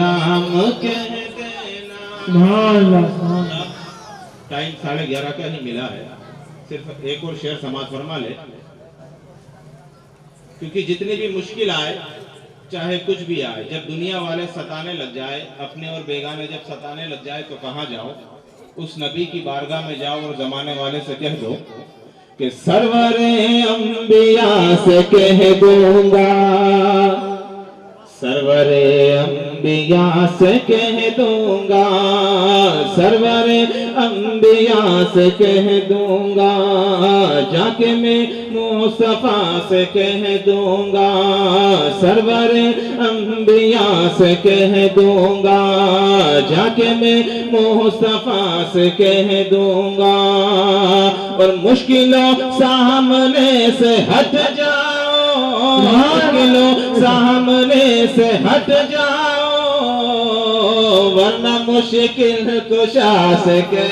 नाम कह देना। टाइम 11:30 का ही मिला है, सिर्फ एक और शेर समाज फरमा ले, क्योंकि जितनी भी मुश्किल आए, चाहे कुछ भी आए, जब दुनिया वाले सताने लग जाए, अपने और बेगाने जब सताने लग जाए, तो कहाँ जाओ? उस नबी की बारगाह में जाओ और जमाने वाले से कह दो कि सरवरे अंबिया से कह दूंगा, सरवरे अंबिया से कह दूंगा, सरवरे अंबिया से कह दूंगा, जाके मैं मुस्तफा से कह दूंगा, सरवरे अंबिया से कह दूंगा, जाके मैं मुस्तफा से कह दूंगा। और मुश्किलों सामने से हट जाओ, मुश्किलों सामने से हट जाओ, वरना मुश्किल कुशा से कह,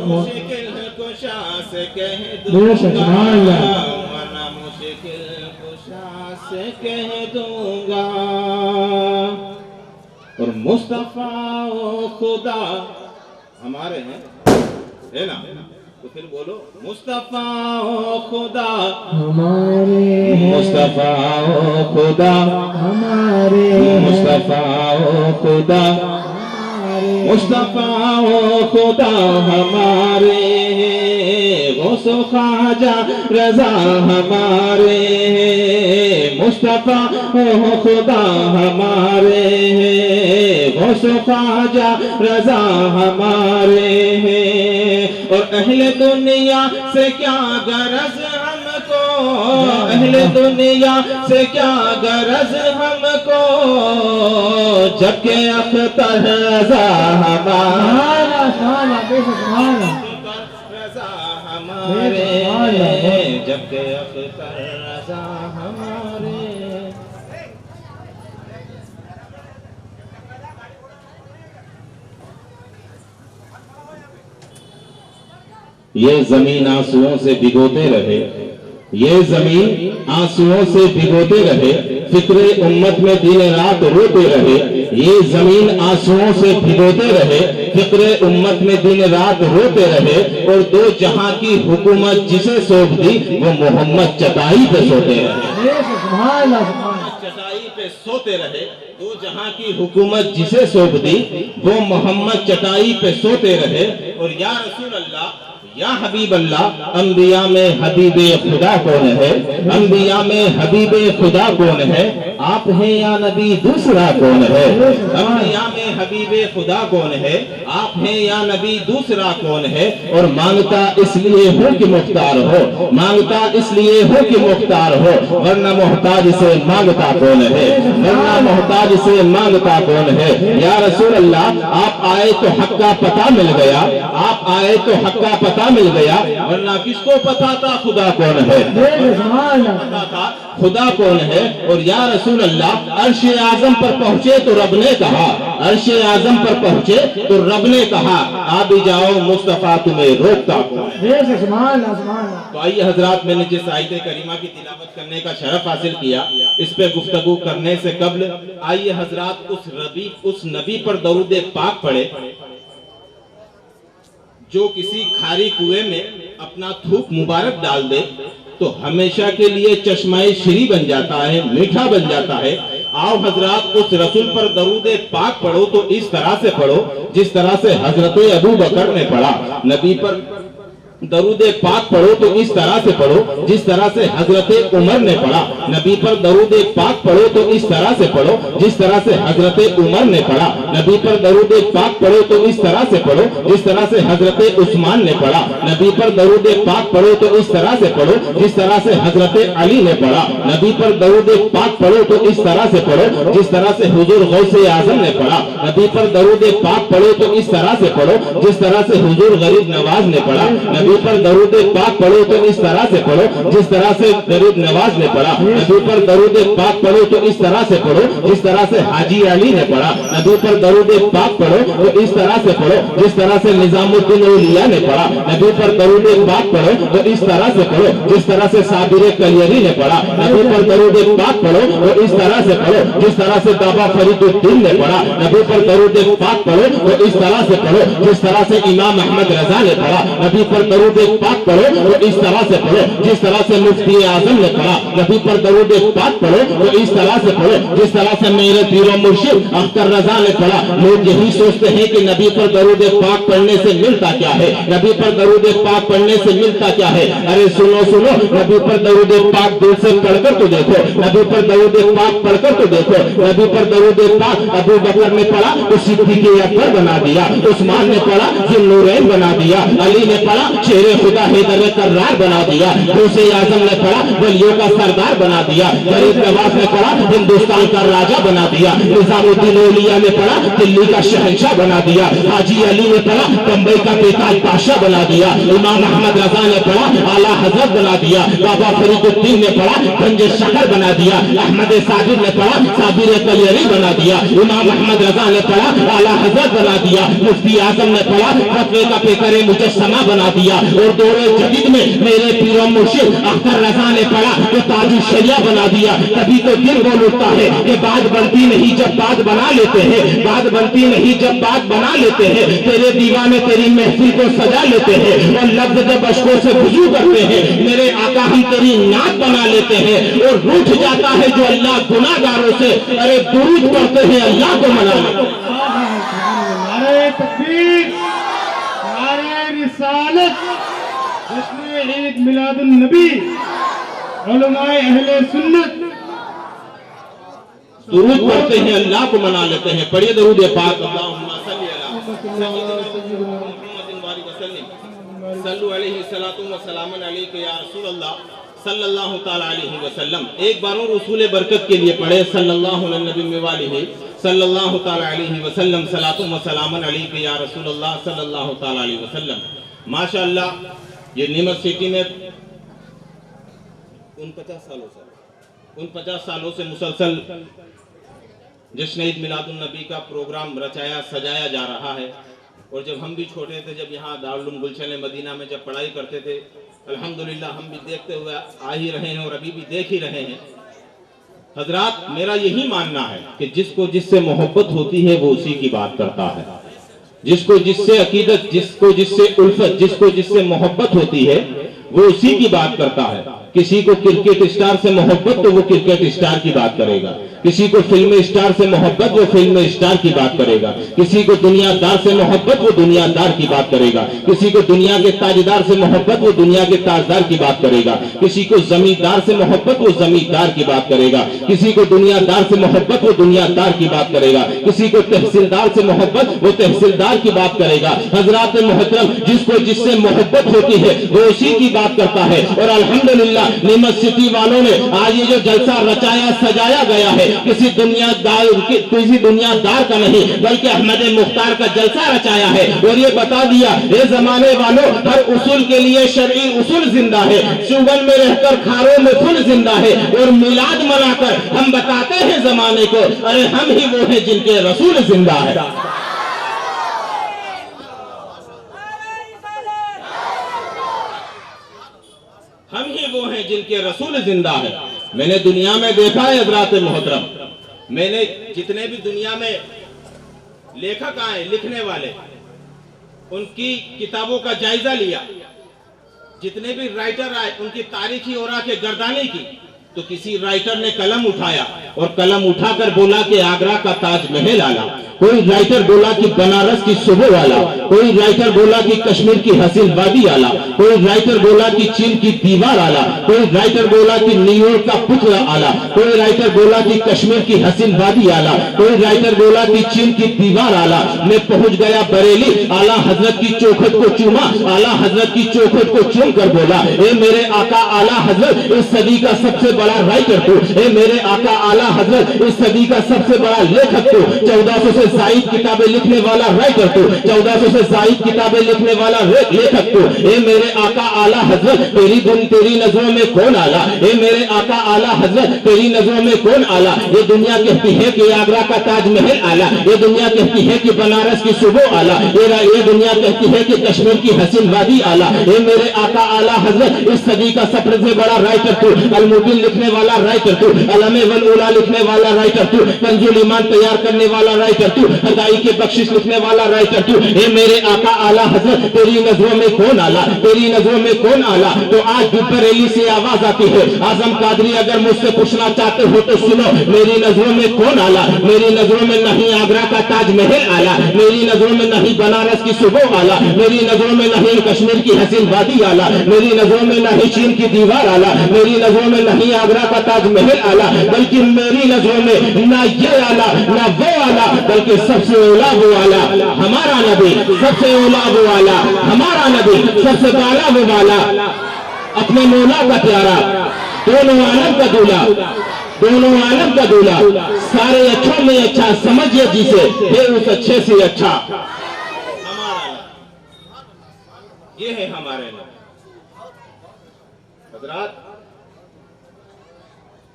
मुश्किल कुशा से कह दूंगा, वरना मुश्किल कुशा से कह दूंगा। और मुस्तफा ओ खुदा हमारे हैं, है ना? तो फिर बोलो मुस्तफा ओ खुदा हमारे, मुस्तफा ओ खुदा हमारे, मुस्तफा ओ खुदा, मुस्तफा ओ खुदा हमारे, गौसो ख्वाजा रजा हमारे, मुस्तफा ओ खुदा हमारे, गौसो ख्वाजा रजा हमारे। और अहले दुनिया से क्या गरज हमको, अहले दुनिया से क्या गरज हमको, जबकि अख्तर रजा हमारा, रजा हमारे, जबकि अख्तर रजा हमारे। ये जमीन आंसुओं से भिगोते रहे, ये जमीन आंसुओं से भिगोते रहे, फिक्रे उम्मत में दिन रात रोते रहे, ये जमीन आंसुओं से भिगोते रहे, फिक्रे उम्मत में दिन रात रोते रहे। और दो जहां की हुकूमत जिसे सौंप दी, वो मोहम्मद चटाई पे सोते रहे, चटाई पे सोते रहे। दो जहां की हुकूमत जिसे सौंप दी, वो मोहम्मद चटाई पे सोते रहे। और या रसूल अल्लाह, या हबीब अल्लाह, अंबिया में हबीबे खुदा कौन है? अंबिया में हबीबे खुदा कौन है? आप हैं या नबी दूसरा कौन है? अंबिया में हबीबे खुदा कौन है? आप हैं या नबी दूसरा कौन है? और मांगता इसलिए हो कि मुख्तार हो, मांगता इसलिए हो कि मुख्तार हो, वरना मोहताज से मांगता कौन है? वरना मोहताज से मांगता कौन है? या रसूल अल्लाह, आप आए तो हक का पता मिल गया, आप आए तो हक का पता मिल गया, वरना किसको पता था खुदा कौन है? पता था खुदा कौन है। और या रसूल अल्लाह, अर्श आजम पर पहुंचे तो रब ने कहा, अर्श आजम पर पहुंचे तो रब ने कहा, आ भी जाओ मुस्तफा तुम्हें रोकता कौन है? तो आइए हजरात, मैंने जिस आयत करीमा की तिलावत करने का शरफ हासिल किया, इस पे गुफ्तगू करने से कब्ल आइए हजरात उस नबी पर दरूद पाक पढ़े जो किसी खारी कुएं में अपना थूक मुबारक डाल दे तो हमेशा के लिए चश्माए श्री बन जाता है, मीठा बन जाता है। आओ हजरात, उस रसूल पर दरूद पाक पढ़ो तो इस तरह से पढ़ो जिस तरह से हजरत अबू बकर ने पढ़ा। नबी पर दरूद पाक पढ़ो तो इस तरह से पढ़ो जिस तरह से हजरत उमर ने पढ़ा। नबी पर दरूद पाक पढ़ो तो इस तरह से पढ़ो जिस तरह से हजरत उमर ने पढ़ा। नबी पर दरूद पाक पढ़ो तो इस तरह से पढ़ो जिस तरह से हजरत उस्मान ने पढ़ा। नबी पर दरूद पाक पढ़ो तो इस तरह से पढ़ो जिस तरह से हजरत अली ने पढ़ा। नबी पर दरूद पाक पढ़ो तो इस तरह से पढ़ो जिस तरह से हुजूर गौसे आजम ने पढ़ा। नबी पर दरूद पाक पढ़ो तो इस तरह से पढ़ो जिस तरह से हुजूर गरीब नवाज ने पढ़ा। नबी नबी पर दरूद पाक पढ़ो तो इस तरह से पढ़ो जिस तरह से गरीब नवाज ने पढ़ा। नबी पर दरूद पाक पढ़ो तो इस तरह से पढ़ो जिस तरह से हाजी अली ने पढ़ा। नबी पर दरूद पाक पढ़ो तो इस तरह से पढ़ो जिस तरह से निजामुद्दीन औलिया ने पढ़ा। नबी पर दरूद पाक पढ़ो तो इस तरह से पढ़ो जिस तरह से साबिर कलियरी ने पढ़ा। नबी पर दरूद पाक पढ़ो तो इस तरह से पढ़ो जिस तरह से बाबा फरीदुद्दीन ने पढ़ा। नबी पर दरूद पाक पढ़ो तो इस तरह से पढ़ो जिस तरह से इमाम अहमद रजा ने पढ़ा। नबी पर दरूद पाक पढ़ो तो इस तरह से पढ़ो जिस तरह से मुफ्ती आजम ने पढ़ा। नबी पर दरूद पाक पढ़ो तो इस तरह से पढ़ो जिस तरह से मेरे पीरो मुर्शिद अख्तर रजा ने पढ़ा। लोग यही सोचते हैं कि नबी पर दरूद पाक पढ़ने से मिलता क्या है, नबी पर दरूद पाक पढ़ने से मिलता क्या है। अरे सुनो सुनो, नबी पर दरूद पाक दिल से पढ़कर तो देखो, नबी पर दरूद पाक पढ़कर तो देखो। नबी पर दरूद पाक अबू बकर ने पढ़ा तो सिद्दीक़ अकबर बना दिया, उस्मान ने पढ़ा ज़ुन्नूरैन बना दिया, अली ने पढ़ा शेरे खुदा हैदर कर्रार बना दिया, गौसे आजम ने पढ़ा वलियों का सरदार बना दिया, गरीब नवाज ने पढ़ा हिंदुस्तान का राजा बना दिया, निजामुद्दीन औलिया ने पढ़ा दिल्ली का शहंशाह बना दिया, हाजी अली ने पढ़ा बम्बई का बेताज बादशाह बना दिया, इमाम अहमद रजा ने पढ़ा आला हजरत बना दिया, बाबा फरीदुद्दीन ने पढ़ा गंज शकर बना दिया, अहमद साजिद ने पढ़ा साबिर कलियरी बना दिया, इमाम अहमद रजा ने पढ़ा आला हजरत बना दिया, मुफ्ती आजम ने पढ़ा फतवे का पेकर मुजस्समा बना दिया, और दौरे जदीद में मेरे पीरो मुर्शिद अख्तर रजा ने पढ़ा तो ताजु शरिया बना दिया। तभी तो दिल बोल उठता है कि बात बनती नहीं जब बात बना लेते हैं, बात बनती नहीं जब बात बना लेते हैं, तेरे दीवाने तेरी महफिल को सजा लेते हैं, और लफ्ज जब अशकों से वुजू करते हैं मेरे आका हम तेरी नात बना लेते हैं, और रूठ जाता है जो अल्लाह गुनाहगारों से, अरे दुरूद पढ़ते हैं अल्लाह को मना लेते हैं। नारे तकबीर, नारे रिसालत, जश्न ईद मिलादुन नबी, उलमाए अहले सुन्नत दुरूद पढ़ते हैं अल्लाह को मना लेते हैं। पढ़िए दरूद पाक, अल्लाहुम्मा सल्ली अला मुहम्मदिन व सल्लिम सल्लु अलैहि सलातु व सलामुन अलैका या रसूल अल्लाह सल्लल्लाहु तआला अलैहि वसल्लम। एक बार और उसूल बरकत के लिए पढ़े सल्लल्लाहु अलैहि वालिहि सल्लल्लाहु तआला अलैहि वसल्लम सलातु व सलामुन अलैका या रसूल अल्लाह सल्लल्लाहु तआला अलैहि वसल्लम। माशाअल्लाह, ये नीमच सिटी में 49 सालों से मुसलसल जश्न ईद मिलादुन नबी का प्रोग्राम रचाया सजाया जा रहा है। और जब हम भी छोटे थे, जब यहाँ दारुल उलूम गुलशन मदीना में जब पढ़ाई करते थे, अल्हम्दुलिल्लाह हम भी देखते हुए आ ही रहे हैं और अभी भी देख ही रहे हैं। हजरात, मेरा यही मानना है कि जिसको जिससे मोहब्बत होती है वो उसी की बात करता है, जिसको जिससे अकीदत, जिसको जिससे उल्फत, जिसको जिससे मोहब्बत होती है वो उसी की बात करता है। किसी को क्रिकेट स्टार से मोहब्बत तो वो क्रिकेट स्टार की बात करेगा, किसी को फिल्म स्टार से मोहब्बत वो फिल्म स्टार की बात करेगा, किसी को दुनियादार से मोहब्बत वो दुनियादार की बात करेगा, किसी को दुनिया के ताजदार से मोहब्बत वो दुनिया के ताजदार की बात करेगा, किसी को जमींदार से मोहब्बत वो जमींदार की बात करेगा, किसी को दुनियादार से मोहब्बत वो दुनियादार की बात करेगा, किसी को तहसीलदार से मोहब्बत वो तहसीलदार की बात करेगा। हजरात मोहतरम, जिसको जिससे मोहब्बत होती है वो उसी की बात करता है। और अल्हम्दुलिल्लाह नीमच सिटी वालों ने आज ये जो जलसा रचाया सजाया गया है किसी दुनियादार का नहीं बल्कि अहमद मुख्तार का जलसा रचाया है। और ये बता दिया ये जमाने वालों, हर उसूल के लिए शरई उसूल जिंदा है, चुगल में रहकर खारों में फुल जिंदा है। और मिलाद मनाकर हम बताते हैं जमाने को, अरे हम ही वो हैं जिनके रसूल जिंदा है। हम ही वो हैं जिनके रसूल जिंदा है। मैंने दुनिया में देखा है हज़रात मोहतरम, मैंने जितने भी दुनिया में लेखक आए लिखने वाले उनकी किताबों का जायजा लिया, जितने भी राइटर आए उनकी तारीखी और के गर्दानी की, तो किसी राइटर ने कलम उठाया और कलम उठाकर बोला कि आगरा का ताजमहल आला, कोई राइटर बोला कि बनारस की सुबह वाला, कोई राइटर बोला कि कश्मीर की हसीन वादी आला, कोई राइटर बोला कि चीन की दीवार आला, कोई राइटर बोला कि न्यूयॉर्क का पुतला आला, कोई राइटर बोला कि कश्मीर की हसीन वादी आला, कोई राइटर बोला कि चीन की दीवार आला। मैं पहुंच गया बरेली, आला हजरत की चौखट को चूमा, आला हजरत की चौखट को चूम कर बोला, ए मेरे आका आला हजरत इस सदी का सबसे बड़ा राइटर तू, ए मेरे आका आला हजरत इस सदी का सबसे बड़ा लेखक तू। 1400 से जायद किताबें लिखने वाला राइटर तू, 1400 से जायद किताबें लिखने वाला लेखक तू। ए मेरे आका आला हजरत तेरी नजरों में कौन आला? ए मेरे आका आला हजरत तेरी नजरों में कौन आला? ये दुनिया कहती है कि आगरा का ताजमहल आला, ये दुनिया कहती है कि बनारस की सुबह आला, ये दुनिया कहती है कि कश्मीर की हसीन वादी आला। ये मेरे आका आला हजरत इस सदी का सबसे बड़ा राइटर तू, अल-मुबीन लिखने वाला राइटर तू, अलमे वल उला लिखने वाला राइटर तू, कंजुल ईमान तैयार करने वाला राइटर तू, हदाई के बख्शिश लिखने वाला राइटर तू। ये मेरे आका आला हजरत तेरी नजरों में कौन आला? तेरी नजरों में कौन आला? तो आज बरेली से आवाज आती है, आजम कादरी अगर मुझसे पूछना चाहते हो तो सुनो, मेरी नजरों में कौन आला? मेरी नजरों में नहीं आगरा का ताजमहल आला, मेरी नजरों में नहीं बनारस की सुबह आला, मेरी नजरों में नहीं कश्मीर की हसीन वादी आला, मेरी नजरों में नहीं चीन की दीवार आला, मेरी नजरों में नहीं आगरा का ताजमहल आला, बल्कि मेरी नजरों में ना ये आला ना वो आला, बल्कि सबसे ओला वो आला हमारा नबी, सबसे ओला वो आला हमारा नबी, सबसे बाला वो वाला अपने मौला का प्यारा, दोनों आलम का दूल्हा, दोनों आलम का दूल्हा, सारे अच्छों में अच्छा, समझिए जिसे है उस अच्छे से अच्छा हमारा नबी। ये है हमारे नबी। हजरात,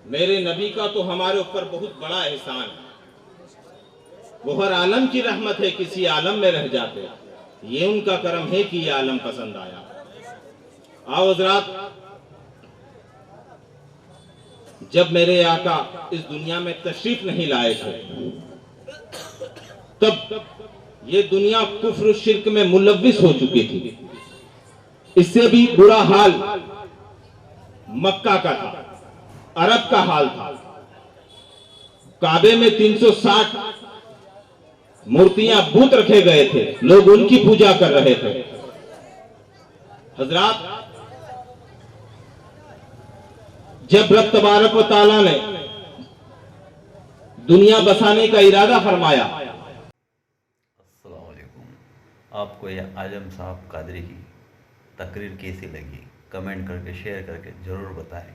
मेरे नबी का तो हमारे ऊपर बहुत बड़ा एहसान है। वो हर आलम की रहमत है, किसी आलम में रह जाते, ये उनका करम है कि ये आलम पसंद आया। आओ हजरात, जब मेरे आका इस दुनिया में तशरीफ नहीं लाए थे, तब ये दुनिया कुफ्र शिर्क में मुलव्विस हो चुकी थी। इससे भी बुरा हाल मक्का का था, अरब का हाल था। काबे में 360 मूर्तियां बूत रखे गए थे, लोग उनकी पूजा कर रहे थे। हजरात, जब रब तबारक व तआला ने दुनिया बसाने का इरादा फरमाया, अस्सलाम वालेकुम। आपको यह आजम साहब कादरी की तकरीर कैसी लगी? कमेंट करके शेयर करके ज़रूर बताएं।